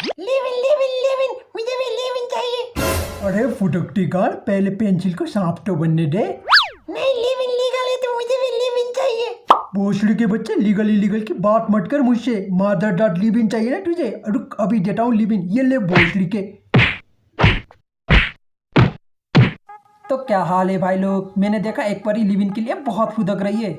Lewin Lewin Lewin, मुझे भी Lewin चाहिए। अरे फुटकटी कार, पहले पेंसिल को सांप तो बनने दे। नहीं, लेविन लीगल है तो मुझे भी लेविन चाहिए। भोसड़ी के बच्चे, लीगल इलीगल की बात मत कर मुझसे। मादर डॉट लिविन चाहिए ना तुझे? रुक अभी देता हूँ लिविन, ये ले भोसड़ी के। तो क्या हाल है भाई लोग? मैंने देखा एक परी लिविन के लिए बहुत फुदक रही है।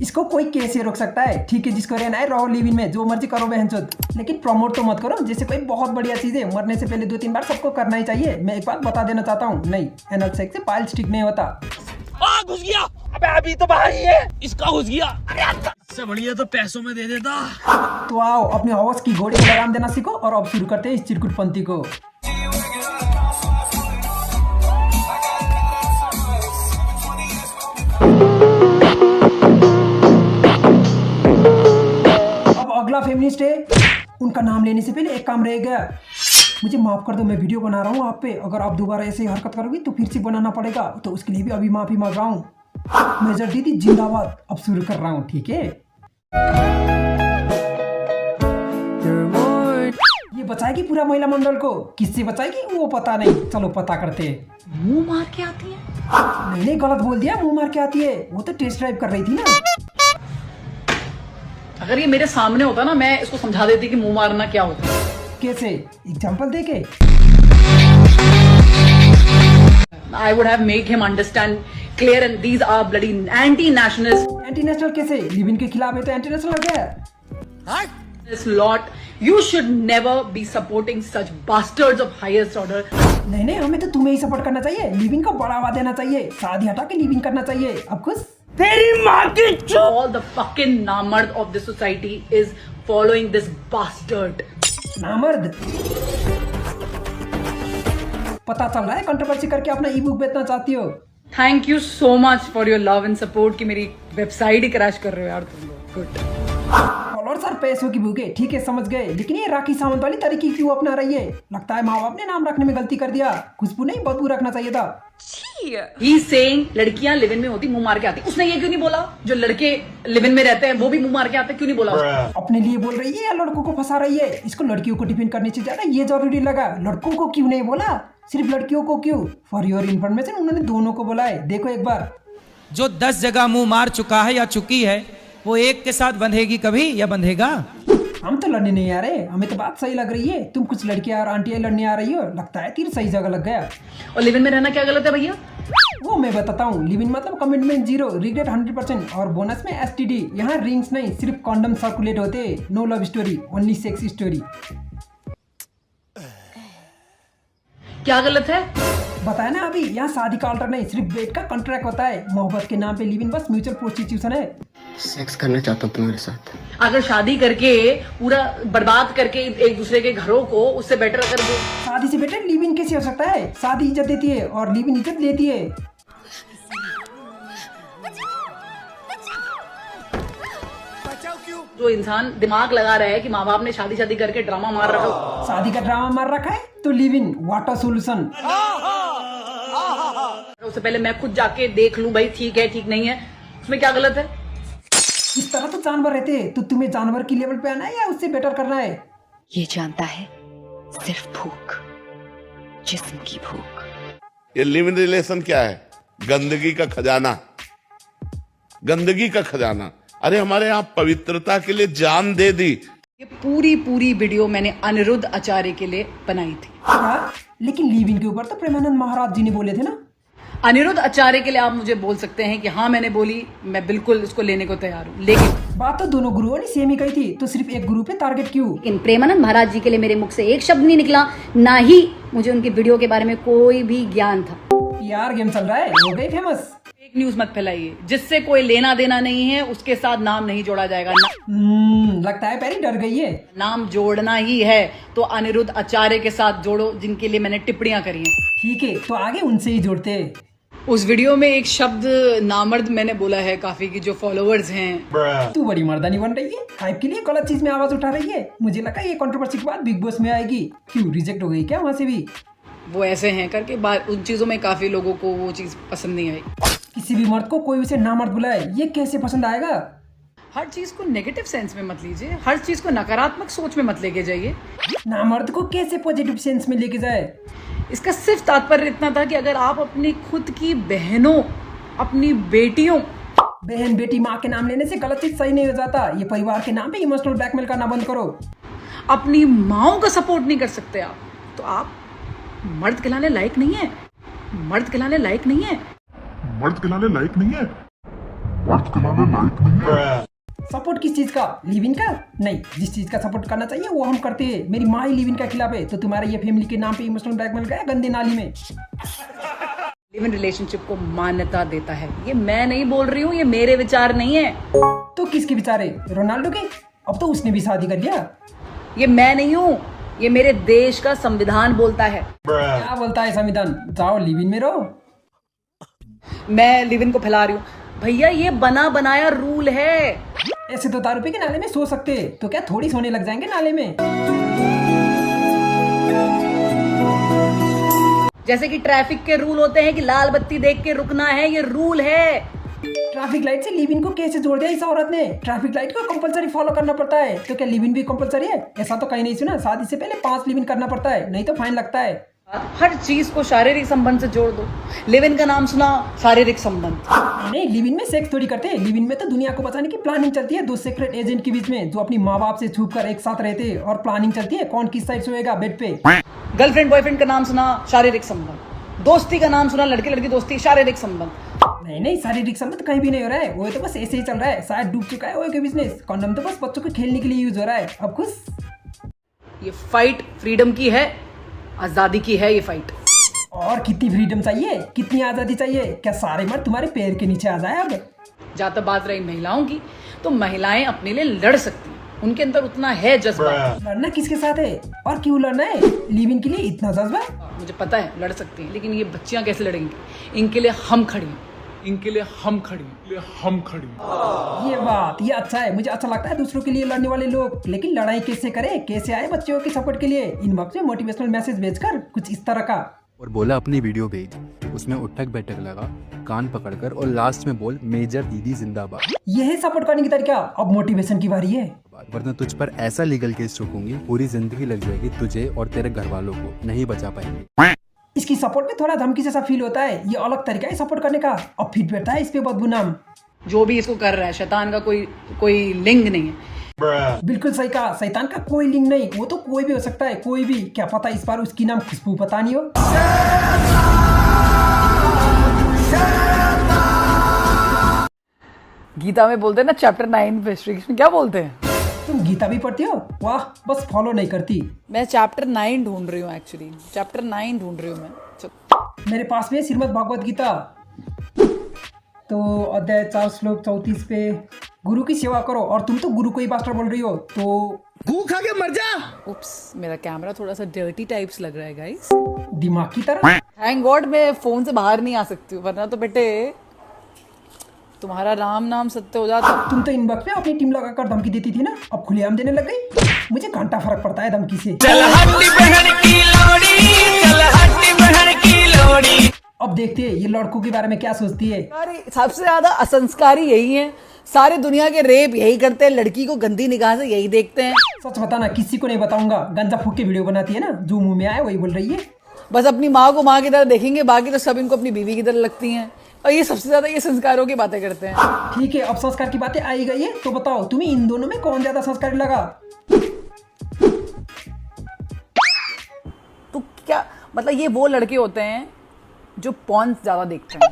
इसको कोई कैसे रोक सकता है? ठीक है, जिसको रहना है रहो लिविन में, जो मर्जी करो बहनचोद, लेकिन प्रमोट तो मत करो जैसे कोई बहुत बढ़िया चीज है। मरने से पहले 2-3 बार सबको करना ही चाहिए। मैं एक बात बता देना चाहता हूँ, नहीं एनल सेक्स से पाइल्स ठीक नहीं होता। घुस गया। अबे अभी तो बाहर ही है, इसका घुस गया। इससे बढ़िया तो पैसों में दे देता। तो आओ अपनी हवस की घोड़ी को लगाम देना सीखो और अब शुरू करते हैं इस चिरकुटपंथी को। अब अगला फेमिनिस्ट है, उनका नाम लेने से पहले एक काम रह गया। मुझे माफ कर दो, मैं वीडियो बना रहा हूँ आप पे, अगर आप दोबारा ऐसे हरकत करोगे तो फिर से बनाना पड़ेगा, तो उसके लिए भी अभी माफी मांग रहा हूँ। मेजर दीदी जिंदाबाद। अब शुरू कर रहा हूँ, ठीक है? ये बचाएगी पूरा महिला मंडल को, किससे बचाएगी वो पता नहीं, चलो पता करते हैं। मुंह मार के आती है? मैंने गलत बोल दिया, मुंह मार के आती है, वो तो टेस्ट ड्राइव कर रही थी ना। अगर ये मेरे सामने होता ना, मैं इसको समझा देती कि मुंह मारना क्या होता है। कैसे? एग्जाम्पल दे के? I would have made him understand clear and these are bloody anti-nationalist. Anti national कैसे? लिविन के खिलाफ है तो एंटी नेशनल हो गया। This lot, you should never be supporting such bastards of highest order. नहीं, हमें तो तुम्हें ही सपोर्ट करना चाहिए, लिविन को बढ़ावा देना चाहिए, शादी हटा के लिविन करना चाहिए। अब खुश? तेरी माँ की All the fucking namard of this society is following this bastard. नामर्द। पता चल रहा है कंट्रोवर्सी करके अपना ई बुक बेचना चाहती हो। Thank you so much for your love and support कि मेरी वेबसाइट ही क्रैश कर रहे हो यार तुम लोग। Good. फॉलोअर्स और पैसों की भूख है, ठीक है समझ गए, लेकिन ये राखी सावंत वाली तरीके क्यों अपना रही है? लगता है माँ बाप ने नाम रखने में गलती कर दिया, खुशबू नहीं बदबू रखना चाहिए था। He's saying लड़कियां लिव इन में होती मुंह मार के आती। उसने ये क्यों नहीं बोला जो लड़के लिव इन में रहते हैं वो भी मुंह मार के आते, क्यों नहीं बोला? अपने लिए बोल रही है या लड़कों को फंसा रही है? इसको लड़कियों को डिफेंड करने से ज्यादा ये जरूरी लगा, लड़कों को क्यों नहीं बोला, सिर्फ लड़कियों को क्यों? फॉर योर इन्फॉर्मेशन उन्होंने दोनों को बोला है, देखो एक बार। जो 10 जगह मुंह मार चुका है या चुकी है, वो एक के साथ बंधेगी कभी या बंधेगा? हम तो लड़ने नहीं आ रहे, हमें तो बात सही लग रही है। तुम कुछ लड़कियां और आंटियां लड़ने आ रही हो, लगता है तीर सही जगह लग गया। और लिव इन में रहना क्या गलत है भैया? वो मैं बताता हूँ। लिविंग मतलब कमिटमेंट 0, रिग्रेट 100% और बोनस में STD। यहाँ रिंग्स नहीं, सिर्फ कॉन्डम सर्कुलेट होते। No love story, only sex story. क्या गलत है? बताया ना अभी, यहाँ शादी का ऑल्टर नहीं, सिर्फ बेड का कॉन्ट्रैक्ट होता है। मोहब्बत के नाम पे लिविंग बस म्यूचुअल प्रोस्टिट्यूशन है। सेक्स करना चाहता हूँ तुम्हारे साथ। अगर शादी करके पूरा बर्बाद करके एक दूसरे के घरों को, उससे बेटर अगर वो शादी से बेटर लिविंग कैसे हो सकता है? शादी इज्जत देती है और लिविंग इज्जत लेती है। जो इंसान दिमाग लगा रहा है कि माँ बाप ने शादी शादी करके ड्रामा मार रखा है, शादी का ड्रामा मार रखा है तो लिविंग वाटर सोल्यूशन। उससे पहले मैं खुद जाके देख लूं भाई ठीक है ठीक नहीं है, उसमें क्या गलत है? इस तरह तो जानवर रहते हैं, तो तुम्हें जानवर की लेवल पे आना है या उससे बेटर करना है? ये जानता है सिर्फ भूख, जिस्म की भूख। ये लिव इन रिलेशन क्या है? गंदगी का खजाना, गंदगी का खजाना। अरे हमारे यहाँ पवित्रता के लिए जान दे दी। ये पूरी वीडियो मैंने अनिरुद्ध आचार्य के लिए बनाई थी। क्या? लेकिन लिविंग के ऊपर तो प्रेमानंद महाराज जी ने बोले थे ना। अनिरुद्ध आचार्य के लिए आप मुझे बोल सकते हैं कि हाँ मैंने बोली, मैं बिल्कुल उसको लेने को तैयार हूँ, लेकिन बात तो दोनों गुरुओं ने सेम ही कही थी, तो सिर्फ एक गुरु पे टारगेट क्यों? लेकिन प्रेमानंद महाराज जी के लिए मेरे मुख से एक शब्द नहीं निकला, ना ही मुझे उनकी वीडियो के बारे में कोई भी ज्ञान था। यार गेम चल रहा है, हो गई फेमस। फेक न्यूज मत फैलाइए, जिससे कोई लेना देना नहीं है उसके साथ नाम नहीं जोड़ा जाएगा। लगता है पैरी डर गई है। नाम जोड़ना ही है तो अनिरुद्ध आचार्य के साथ जोड़ो, जिनके लिए मैंने टिप्पणियां करी हैं। ठीक है, तो आगे उनसे ही जोड़ते। उस वीडियो में एक शब्द नामर्द मैंने बोला है काफी, की जो फॉलोअर्स हैं। तू बड़ी मर्दानी बन रही है, हाइप के लिए गलत चीज में आवाज उठा रही है। मुझे लगा ये कंट्रोवर्सी के बाद बिग बॉस में आएगी। क्यों रिजेक्ट हो गई क्या वहाँ से भी? वो ऐसे हैं करके उन चीज़ों में काफ़ी लोगों को वो चीज़ पसंद नहीं आई। किसी भी मर्द को कोई उसे ना मर्द बुलाए, ये कैसे पसंद आएगा? हर चीज़ को नेगेटिव सेंस में मत लीजिए, हर चीज़ को नकारात्मक सोच में मत लेके जाइए। ना मर्द को कैसे पॉजिटिव सेंस में लेके जाए? इसका सिर्फ तात्पर्य इतना था कि अगर आप अपनी खुद की बहनों, अपनी बेटियों, बहन बेटी माँ के नाम लेने से गलत चीज सही नहीं हो जाता। ये परिवार के नाम पे इमोशनल ब्लैकमेल करना बंद करो। अपनी माओं का सपोर्ट नहीं कर सकते आप, तो आप मर्द कहलाने लायक नहीं है। मर्द कहलाने लायक नहीं है। मर्द कहलाने लायक नहीं है। मर्द कहलाने लायक नहीं है। सपोर्ट किस चीज का? लिव इन का? नहीं, जिस चीज का सपोर्ट करना चाहिए वो हम करते हैं। मेरी माँ ही लिव इन का खिलाफ है, तो तुम्हारा ये फैमिली के नाम पे इमोशनल ब्लैकमेल गया गंदे नाली में। लिव इन रिलेशनशिप को मान्यता देता है। ये मैं नहीं बोल रही हूँ, ये मेरे विचार नहीं है। तो किसके विचार है? रोनाल्डो के? अब तो उसने भी शादी कर लिया। ये मैं नहीं हूँ, ये मेरे देश का संविधान बोलता है। क्या बोलता है संविधान? जाओ लिव इन में रहो। मैं लिव इन को फैला रही हूँ। भैया ये बना बनाया रूल है। ऐसे तो दारू पी के नाले में सो सकते, तो क्या थोड़ी सोने लग जाएंगे नाले में? जैसे कि ट्रैफिक के रूल होते हैं कि लाल बत्ती देख के रुकना है, ये रूल है। ट्रैफिक लाइट से लिव इन को कैसे जोड़ दिया इस औरत ने? ट्रैफिक लाइट को कंपलसरी फॉलो करना पड़ता है, तो क्या लिव इन भी कंपलसरी है? ऐसा तो कहीं नहीं सुना। शादी से पहले 5 लिव इन करना पड़ता है, नहीं तो फाइन लगता है। हर चीज को शारीरिक संबंध से जोड़ दो। लिव इन का नाम सुना, शारीरिक संबंध। नहीं, लिव इन में सेक्स थोड़ी करते हैं। लिव इन में तो दुनिया को बचाने की प्लानिंग चलती है, 2 सीक्रेट एजेंट के बीच में, जो अपनी माँ बाप से छुप कर एक साथ रहते हैं, और प्लानिंग चलती है कौन किस साइड सोएगा बेड पे। गर्लफ्रेंड बॉयफ्रेंड का नाम सुना, शारीरिक संबंध। दोस्ती का नाम सुना, लड़के लड़की दोस्ती, शारीरिक संबंध। नहीं, शारीरिक संबंध कहीं भी नहीं हो रहा है। वो तो बस ऐसे ही चल रहा है, शायद डूब चुका है वो के बिजनेस। कंडोम तो बस बच्चों को खेलने के लिए यूज हो रहा है। अब खुश। ये फाइट फ्रीडम की है, आजादी की है ये फाइट। और कितनी फ्रीडम चाहिए, कितनी आजादी चाहिए? क्या सारे मर्द तुम्हारे पैर के नीचे आ जाए? अब जहाँ तक बात रही महिलाओं की, तो महिलाएं अपने लिए लड़ सकती हैं, उनके अंदर उतना है जज्बा। लड़ना किसके साथ है और क्यों लड़ना है? लिव इन के लिए इतना जज्बा? मुझे पता है लड़ सकती हैं, लेकिन ये बच्चियां कैसे लड़ेंगी? इनके लिए हम खड़ी हैं, इनके लिए हम खड़ी हैं, हम खड़ी हैं। ये बात, ये अच्छा है। मुझे अच्छा लगता है दूसरों के लिए लड़ने वाले लोग, लेकिन लड़ाई कैसे करें, कैसे आए बच्चों के सपोर्ट के लिए? इनबॉक्स में मोटिवेशनल मैसेज भेजकर कुछ इस तरह का। और बोला अपनी वीडियो भेज, उसमें उठक बैठक लगा, कान पकड़कर, और लास्ट में बोल मेजर दीदी जिंदाबाद। ये है सपोर्ट करने की तरीका। अब मोटिवेशन की बारी है। वरना तुझ पर ऐसा लीगल केस ठोकूंगी, पूरी जिंदगी लग जाएगी तुझे और तेरे घर वालों को, नहीं बचा पाएंगे। इसकी सपोर्ट में थोड़ा धमकी जैसा फील होता है। ये अलग तरीका है सपोर्ट करने का। अब फिट बैठता है इस पे बदबू नाम। जो भी इसको कर रहा है, शैतान का कोई लिंग नहीं है। बिल्कुल सही कहा, शैतान का कोई लिंग नहीं। वो तो कोई भी हो सकता है, कोई भी। क्या पता इस बार उसकी नाम खुशबू पता नहीं हो। गीता में बोलते हैं ना, चैप्टर 9 श्री कृष्ण क्या बोलते हैं? तुम गीता भी पढ़ती हो? वाह, बस फॉलो नहीं करती। मैं चैप्टर 9 ढूंढ रही हूँ, एक्चुअली चैप्टर 9 ढूंढ रही हूँ मैं। मेरे पास में श्रीमद् भागवत गीता, तो अध्याय 4 श्लोक 34 पे गुरु की सेवा करो। और तुम तो गुरु को ही मास्टर बोल रही हो, तो गू खा के मर जा। उप्स, मेरा कैमरा थोड़ा सा डर्टी टाइप्स लग रहा है गाइस, दिमाग की तरह। थैंक गॉड मैं फोन से बाहर नहीं आ सकती हूँ, वरना तो बेटे तुम्हारा राम नाम सत्य हो जाता। तुम तो इनबॉक्स में अपनी टीम लगाकर धमकी देती थी ना, अब खुलेआम देने लग गई। मुझे घंटा फर्क पड़ता है धमकी से। चल हट्टी बहन की लोड़ी, चल हट्टी बहन की लोड़ी। अब देखते हैं ये लड़कों के बारे में क्या सोचती है। सबसे ज्यादा असंस्कारी यही है, सारे दुनिया के रेप यही करते हैं, लड़की को गंदी निगाह से यही देखते हैं। सच बताना, किसी को नहीं बताऊंगा। गंजा फूक के वीडियो बनाती है ना, जो मुंह में आए वही बोल रही है। बस अपनी माँ को माँ की तरह देखेंगे, बाकी तो सब इनको अपनी बीवी की तरह लगती हैं, और ये सबसे ज्यादा ये संस्कारों की बातें करते हैं। ठीक है, अब संस्कार की बातें आई गई है, तो बताओ तुम्हें इन दोनों में कौन ज्यादा संस्कारी लगा? तो क्या मतलब, ये वो लड़के होते हैं जो पॉर्न ज्यादा देखते हैं।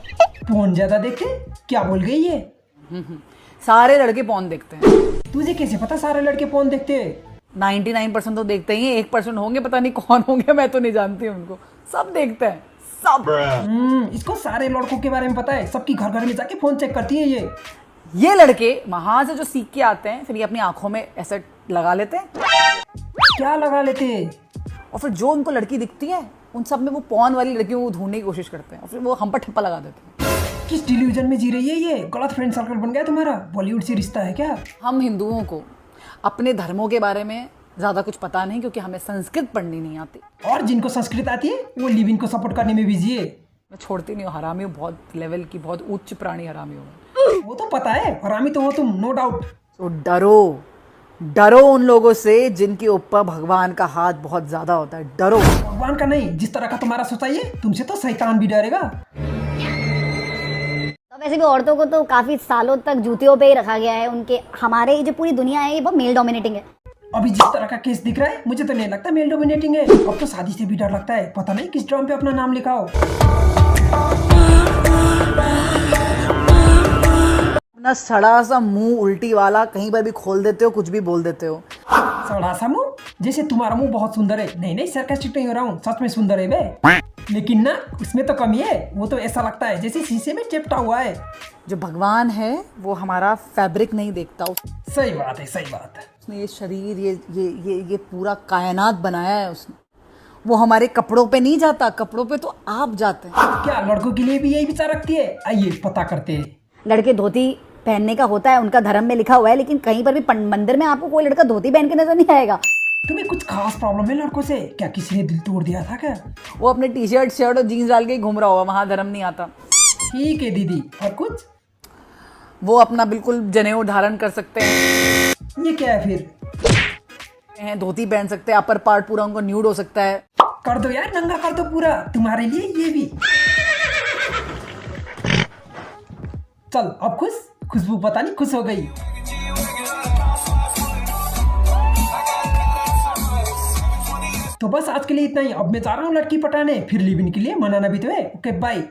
पॉर्न ज्यादा देखते? क्या बोल गई ये? सारे लड़के पॉर्न देखते हैं। तुझे कैसे पता सारे लड़के पॉर्न देखते हैं? 99% तो देखते ही हैं, 1% होंगे, पता नहीं कौन होंगे, मैं तो नहीं जानती उनको। सब देखते हैं, सब। इसको सारे लड़कों के बारे में पता है। सबकी घर घर में जाके फोन चेक करती है ये लड़के वहां से जो सीख के आते हैं, फिर ये अपनी आंखों में ऐसे लगा लेते हैं। क्या लगा लेते हैं? और फिर जो उनको लड़की दिखती है, उन सब में वो पॉर्न वाली लड़कियों को ढूंढने की कोशिश करते हैं, और फिर वो हम पर ठप्पा लगा देते हैं। किस डिल्यूजन में जी रही है ये? गलत फ्रेंड सर्कल बन गया तुम्हारा। बॉलीवुड से रिश्ता है क्या? हम हिंदुओं को अपने धर्मों के बारे में ज्यादा कुछ पता नहीं क्योंकि हमें संस्कृत पढ़नी नहीं आती। और जिनको संस्कृत आती है वो लिव इन को सपोर्ट करने में बिजी है। मैं छोड़ती नहीं हूँ, हरामी हूँ, बहुत लेवल की, बहुत उच्च प्राणी हरामी हूँ। वो तो पता है, हरामी तो हो तुम, नो डाउट। तो डरो उन लोगों से जिनके ऊपर भगवान का हाथ बहुत ज्यादा होता है। डरो। भगवान का नहीं, जिस तरह का तुम्हारा सोचाई है तुमसे तो शैतान भी डरेगा। तो वैसे भी औरतों को तो काफी सालों तक जूतियों पे ही रखा गया है। उनके हमारे जो पूरी दुनिया है ये बहुत मेल डोमिनेटिंग है। अभी जिस तरह का केस दिख रहा है मुझे तो नहीं लगता मेल डोमिनेटिंग है। अब तो शादी से भी डर लगता है, पता नहीं किस ड्रम पे अपना नाम लिखा हो। अपना सड़ा सा मुंह उल्टी वाला कहीं पर भी खोल देते हो, कुछ भी बोल देते हो। सड़ा सा मुंह? जैसे तुम्हारा मुंह बहुत सुंदर है। नहीं सरकास्टिक नहीं हो रहा हूँ, सच में सुंदर है बे। लेकिन ना उसमें तो कमी है, वो तो ऐसा लगता है जैसे शीशे में चिपटा हुआ है। जो भगवान है वो हमारा फैब्रिक नहीं देखता। सही बात है, सही बात है। उसने ये शरीर, ये पूरा कायनात बनाया है उसने। वो हमारे कपड़ों पे नहीं जाता, कपड़ों पे तो आप जाते हैं। क्या लड़कों के लिए भी यही विचार रखती है? आइए पता करते हैं। लड़के धोती पहनने का होता है, उनका धर्म में लिखा हुआ है, लेकिन कहीं पर भी मंदिर में आपको कोई लड़का धोती पहन के नजर नहीं आएगा। तुम्हें कुछ खास प्रॉब्लम है लड़कों से? क्या किसी ने दिल तोड़ दिया था क्या? वो अपने टी शर्ट और जीन्स डाल के ही घूम रहा होगा, वहां धर्म नहीं आता। ठीक है दीदी, और कुछ? वो अपना बिल्कुल जनेऊ धारण कर सकते हैं। ये क्या है फिर? धोती पहन सकते हैं, अपर पार्ट पूरा उनको न्यूड हो सकता है। कर दो यार, नंगा कर दो पूरा, तुम्हारे लिए ये भी। चल अब खुशबू पता नहीं खुश हो गई। तो बस आज के लिए इतना ही। अब मैं जा रहा हूँ लड़की पटाने, फिर लिव इन के लिए मनाना भी तो है। Okay bye.